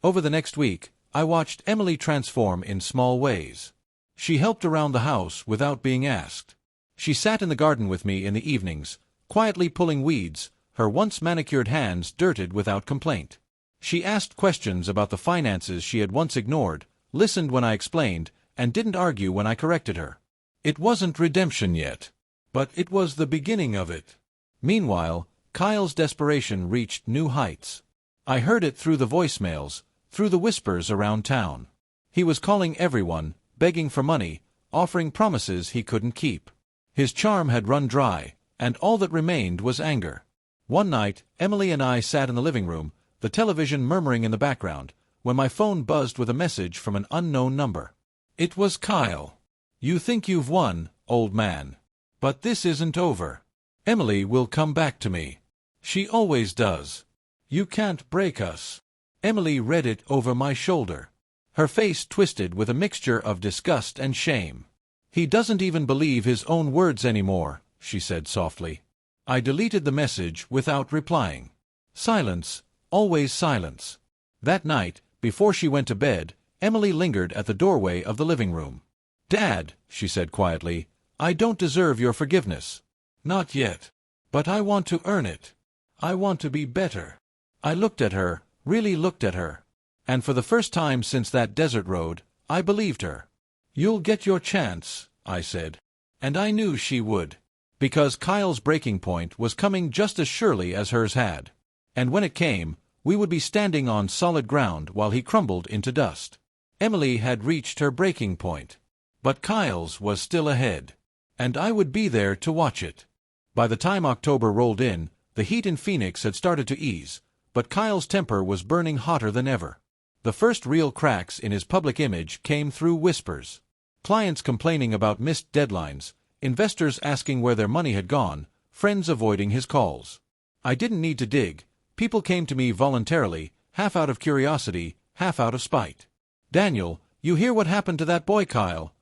Over the next week, I watched Emily transform in small ways. She helped around the house without being asked. She sat in the garden with me in the evenings, quietly pulling weeds, her once manicured hands dirted without complaint. She asked questions about the finances she had once ignored, listened when I explained, and didn't argue when I corrected her. It wasn't redemption yet, but it was the beginning of it. Meanwhile, Kyle's desperation reached new heights. I heard it through the voicemails, through the whispers around town. He was calling everyone, begging for money, offering promises he couldn't keep. His charm had run dry, and all that remained was anger. One night, Emily and I sat in the living room, the television murmuring in the background, when my phone buzzed with a message from an unknown number. It was Kyle. "You think you've won, old man. But this isn't over. Emily will come back to me. She always does. You can't break us." Emily read it over my shoulder. Her face twisted with a mixture of disgust and shame. "He doesn't even believe his own words anymore," she said softly. I deleted the message without replying. Silence, always silence. That night, before she went to bed, Emily lingered at the doorway of the living room. "Dad," she said quietly, "I don't deserve your forgiveness. Not yet. But I want to earn it. I want to be better." I looked at her, really looked at her. And for the first time since that desert road, I believed her. "You'll get your chance," I said. And I knew she would. Because Kyle's breaking point was coming just as surely as hers had. And when it came, we would be standing on solid ground while he crumbled into dust. Emily had reached her breaking point. But Kyle's was still ahead. And I would be there to watch it. By the time October rolled in, the heat in Phoenix had started to ease, but Kyle's temper was burning hotter than ever. The first real cracks in his public image came through whispers. Clients complaining about missed deadlines, investors asking where their money had gone, friends avoiding his calls. I didn't need to dig. People came to me voluntarily, half out of curiosity, half out of spite. "Daniel, you hear what happened to that boy Kyle?"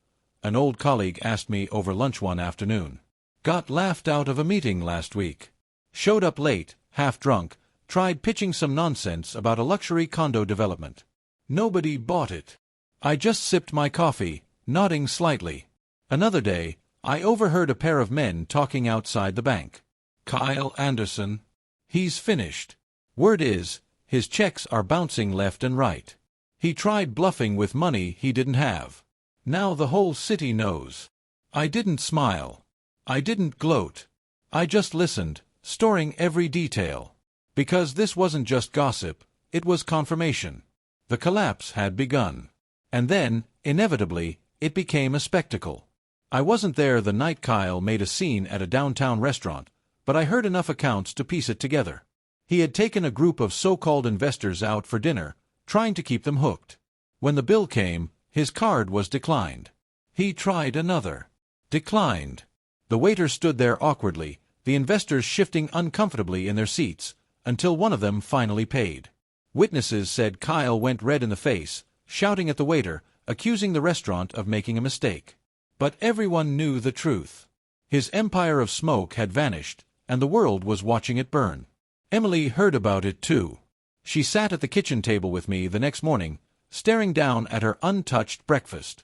An old colleague asked me over lunch one afternoon. "Got laughed out of a meeting last week. Showed up late, half drunk, tried pitching some nonsense about a luxury condo development. Nobody bought it." I just sipped my coffee, nodding slightly. Another day, I overheard a pair of men talking outside the bank. "Kyle Anderson. He's finished. Word is, his checks are bouncing left and right. He tried bluffing with money he didn't have. Now the whole city knows." I didn't smile. I didn't gloat. I just listened, storing every detail. Because this wasn't just gossip, it was confirmation. The collapse had begun. And then, inevitably, it became a spectacle. I wasn't there the night Kyle made a scene at a downtown restaurant, but I heard enough accounts to piece it together. He had taken a group of so-called investors out for dinner, trying to keep them hooked. When the bill came, his card was declined. He tried another. Declined. The waiter stood there awkwardly, the investors shifting uncomfortably in their seats, until one of them finally paid. Witnesses said Kyle went red in the face, shouting at the waiter, accusing the restaurant of making a mistake. But everyone knew the truth. His empire of smoke had vanished, and the world was watching it burn. Emily heard about it too. She sat at the kitchen table with me the next morning, staring down at her untouched breakfast.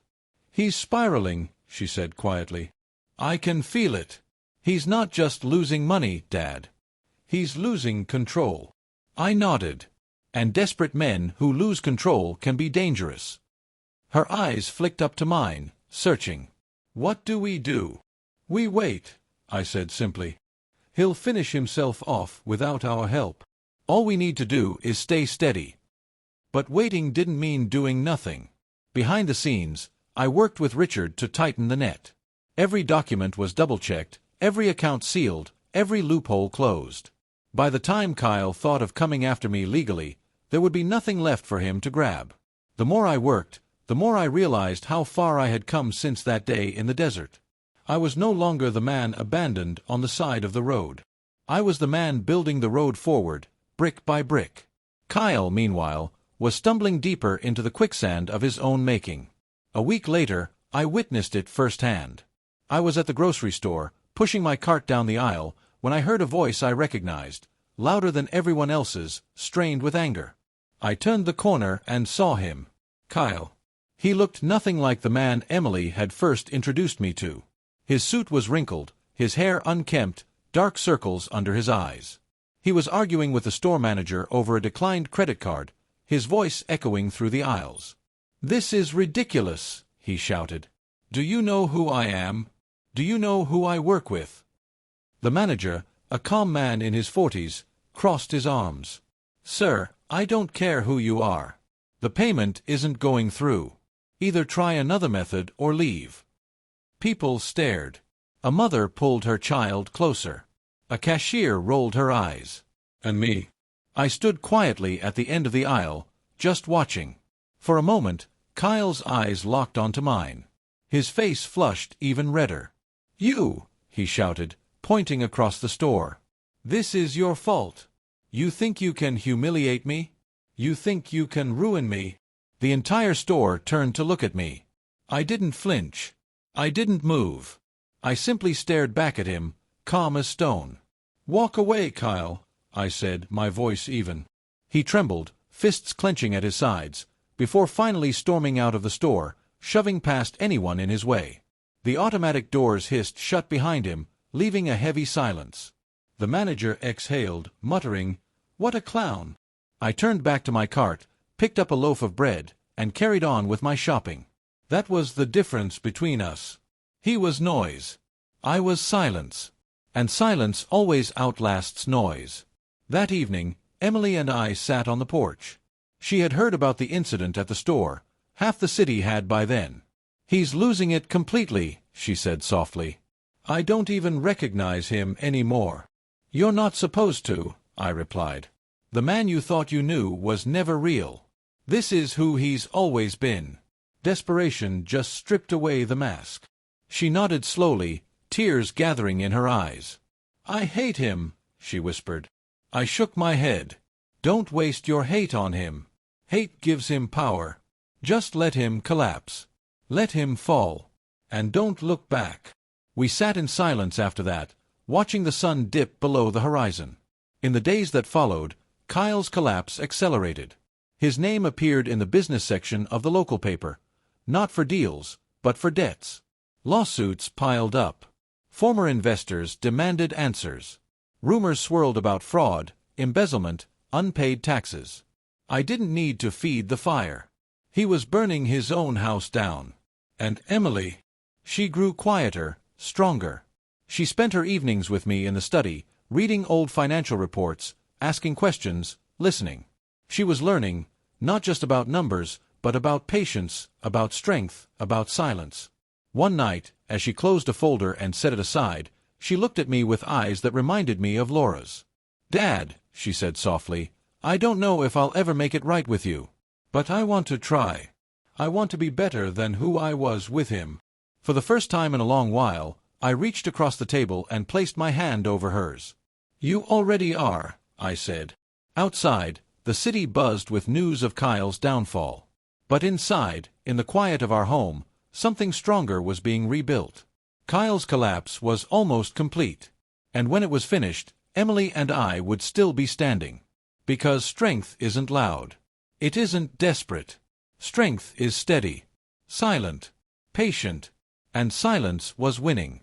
"He's spiraling," she said quietly. "I can feel it. He's not just losing money, Dad. He's losing control." I nodded. And desperate men who lose control can be dangerous. Her eyes flicked up to mine, searching. "What do we do?" "We wait," I said simply. "He'll finish himself off without our help. All we need to do is stay steady." But waiting didn't mean doing nothing. Behind the scenes, I worked with Richard to tighten the net. Every document was double-checked, every account sealed, every loophole closed. By the time Kyle thought of coming after me legally, there would be nothing left for him to grab. The more I worked, the more I realized how far I had come since that day in the desert. I was no longer the man abandoned on the side of the road. I was the man building the road forward, brick by brick. Kyle, meanwhile, was stumbling deeper into the quicksand of his own making. A week later, I witnessed it firsthand. I was at the grocery store, pushing my cart down the aisle, when I heard a voice I recognized, louder than everyone else's, strained with anger. I turned the corner and saw him. Kyle. He looked nothing like the man Emily had first introduced me to. His suit was wrinkled, his hair unkempt, dark circles under his eyes. He was arguing with the store manager over a declined credit card, his voice echoing through the aisles. "This is ridiculous," he shouted. "Do you know who I am? Do you know who I work with?" The manager, a calm man in his 40s, crossed his arms. "Sir, I don't care who you are. The payment isn't going through. Either try another method or leave." People stared. A mother pulled her child closer. A cashier rolled her eyes. And me. I stood quietly at the end of the aisle, just watching. For a moment, Kyle's eyes locked onto mine. His face flushed even redder. "You!" he shouted, pointing across the store. "This is your fault. You think you can humiliate me? You think you can ruin me?" The entire store turned to look at me. I didn't flinch. I didn't move. I simply stared back at him, calm as stone. "Walk away, Kyle," I said, my voice even. He trembled, fists clenching at his sides, before finally storming out of the store, shoving past anyone in his way. The automatic doors hissed shut behind him, leaving a heavy silence. The manager exhaled, muttering, "What a clown." I turned back to my cart, picked up a loaf of bread, and carried on with my shopping. That was the difference between us. He was noise. I was silence. And silence always outlasts noise. That evening, Emily and I sat on the porch. She had heard about the incident at the store. Half the city had by then. "He's losing it completely," she said softly. "I don't even recognize him anymore." "You're not supposed to," I replied. "The man you thought you knew was never real. This is who he's always been." Desperation just stripped away the mask. She nodded slowly, tears gathering in her eyes. "I hate him," she whispered. I shook my head. "Don't waste your hate on him. Hate gives him power. Just let him collapse. Let him fall. And don't look back." We sat in silence after that, watching the sun dip below the horizon. In the days that followed, Kyle's collapse accelerated. His name appeared in the business section of the local paper, not for deals, but for debts. Lawsuits piled up. Former investors demanded answers. Rumors swirled about fraud, embezzlement, unpaid taxes. I didn't need to feed the fire. He was burning his own house down. And Emily, she grew quieter, stronger. She spent her evenings with me in the study, reading old financial reports, asking questions, listening. She was learning, not just about numbers, but about patience, about strength, about silence. One night, as she closed a folder and set it aside, she looked at me with eyes that reminded me of Laura's. "Dad," she said softly, "I don't know if I'll ever make it right with you. But I want to try. I want to be better than who I was with him." For the first time in a long while, I reached across the table and placed my hand over hers. "You already are," I said. Outside, the city buzzed with news of Kyle's downfall. But inside, in the quiet of our home, something stronger was being rebuilt. Kyle's collapse was almost complete. And when it was finished, Emily and I would still be standing. Because strength isn't loud. It isn't desperate. Strength is steady. Silent. patient, and silence was winning.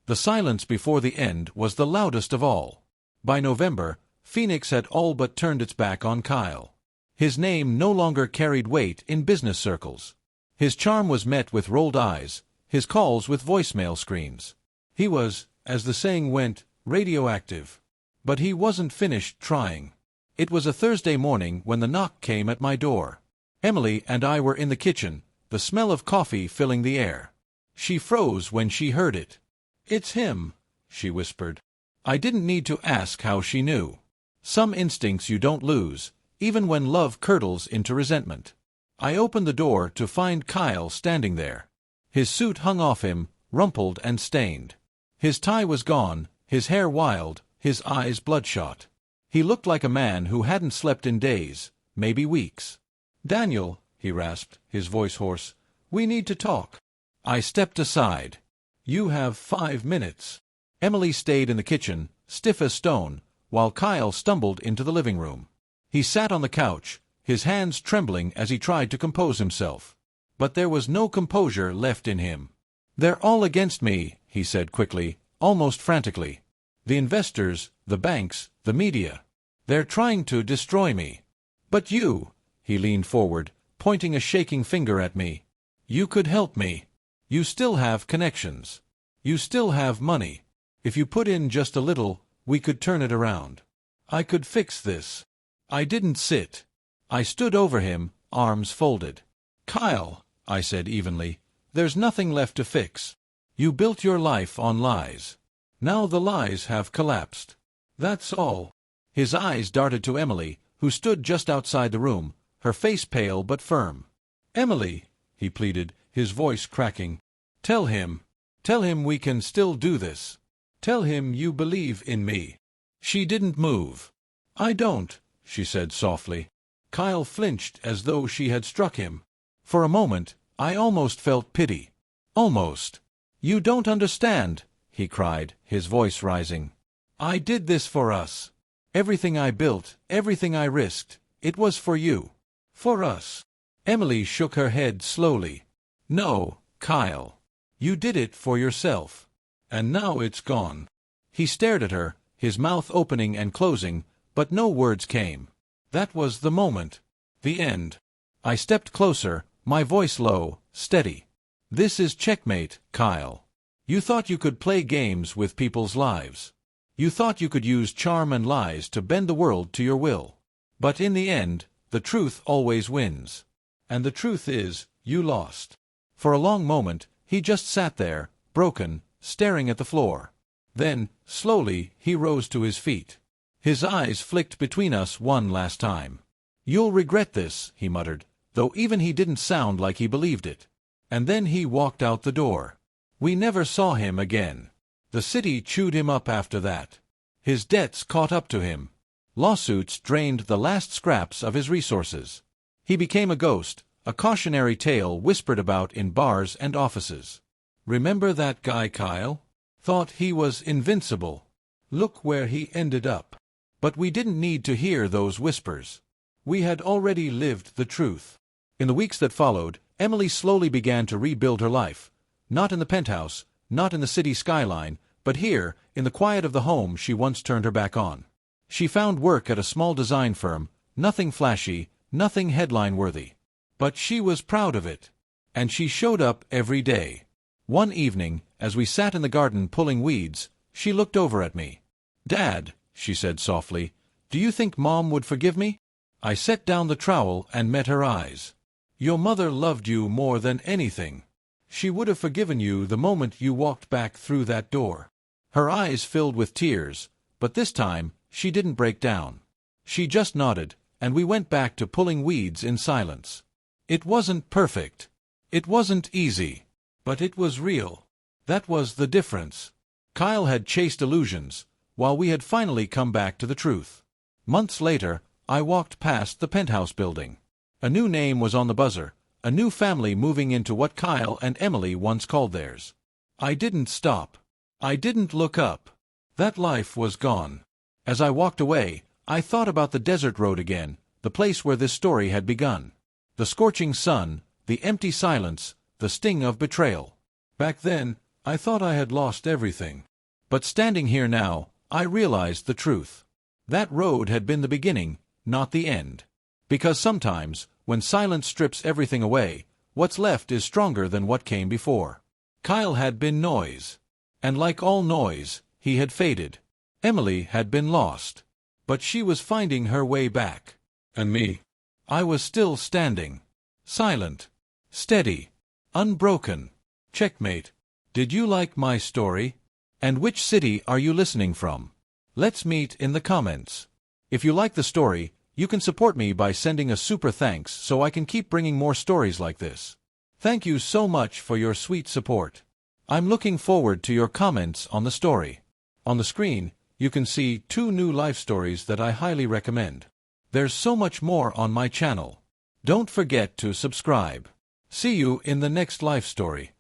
The silence before the end was the loudest of all. By November, Phoenix had all but turned its back on Kyle. His name no longer carried weight in business circles. His charm was met with rolled eyes, his calls with voicemail screens. He was, as the saying went, radioactive. But he wasn't finished trying. It was a Thursday morning when the knock came at my door. Emily and I were in the kitchen, the smell of coffee filling the air. She froze when she heard it. "It's him," she whispered. I didn't need to ask how she knew. Some instincts you don't lose, even when love curdles into resentment. I opened the door to find Kyle standing there. His suit hung off him, rumpled and stained. His tie was gone, his hair wild, his eyes bloodshot. He looked like a man who hadn't slept in days, maybe weeks. "Daniel," he rasped, his voice hoarse, "we need to talk." I stepped aside. "You have 5 minutes." Emily stayed in the kitchen, stiff as stone, while Kyle stumbled into the living room. He sat on the couch, his hands trembling as he tried to compose himself. But there was no composure left in him. "They're all against me," he said quickly, almost frantically. "The investors, the banks, the media. They're trying to destroy me. But you," he leaned forward, pointing a shaking finger at me, "you could help me. You still have connections. You still have money. If you put in just a little, we could turn it around. I could fix this." I didn't sit. I stood over him, arms folded. "Kyle," I said evenly, "there's nothing left to fix. You built your life on lies. Now the lies have collapsed. That's all." His eyes darted to Emily, who stood just outside the room, her face pale but firm. "Emily," he pleaded, his voice cracking, Tell him we can still do this. Tell him you believe in me." She didn't move. "I don't," she said softly. Kyle flinched as though she had struck him. For a moment, I almost felt pity. Almost. "You don't understand," he cried, his voice rising. "I did this for us. Everything I built, everything I risked, it was for you. For us." Emily shook her head slowly. "No, Kyle. You did it for yourself. And now it's gone." He stared at her, his mouth opening and closing, but no words came. That was the moment. The end. I stepped closer, my voice low, steady. "This is checkmate, Kyle. You thought you could play games with people's lives. You thought you could use charm and lies to bend the world to your will. But in the end, the truth always wins. And the truth is, you lost." For a long moment, he just sat there, broken, staring at the floor. Then, slowly, he rose to his feet. His eyes flicked between us one last time. "You'll regret this," he muttered, though even he didn't sound like he believed it. And then he walked out the door. We never saw him again. The city chewed him up after that. His debts caught up to him. Lawsuits drained the last scraps of his resources. He became a ghost, a cautionary tale whispered about in bars and offices. "Remember that guy Kyle? Thought he was invincible. Look where he ended up." But we didn't need to hear those whispers. We had already lived the truth. In the weeks that followed, Emily slowly began to rebuild her life. Not in the penthouse, not in the city skyline, but here, in the quiet of the home she once turned her back on. She found work at a small design firm, nothing flashy, nothing headline-worthy. But she was proud of it. And she showed up every day. One evening, as we sat in the garden pulling weeds, she looked over at me. "Dad," she said softly, "do you think Mom would forgive me?" I set down the trowel and met her eyes. "Your mother loved you more than anything. She would have forgiven you the moment you walked back through that door." Her eyes filled with tears, but this time she didn't break down. She just nodded, and we went back to pulling weeds in silence. It wasn't perfect. It wasn't easy. But it was real. That was the difference. Kyle had chased illusions, while we had finally come back to the truth. Months later, I walked past the penthouse building. A new name was on the buzzer, a new family moving into what Kyle and Emily once called theirs. I didn't stop. I didn't look up. That life was gone. As I walked away, I thought about the desert road again, the place where this story had begun. The scorching sun, the empty silence, the sting of betrayal. Back then, I thought I had lost everything. But standing here now, I realized the truth. That road had been the beginning, not the end. Because sometimes, when silence strips everything away, what's left is stronger than what came before. Kyle had been noise. And like all noise, he had faded. Emily had been lost. But she was finding her way back. And me? I was still standing. Silent. Steady. Unbroken. Checkmate. Did you like my story? And which city are you listening from? Let's meet in the comments. If you like the story, you can support me by sending a super thanks so I can keep bringing more stories like this. Thank you so much for your sweet support. I'm looking forward to your comments on the story. On the screen, you can see 2 new life stories that I highly recommend. There's so much more on my channel. Don't forget to subscribe. See you in the next life story.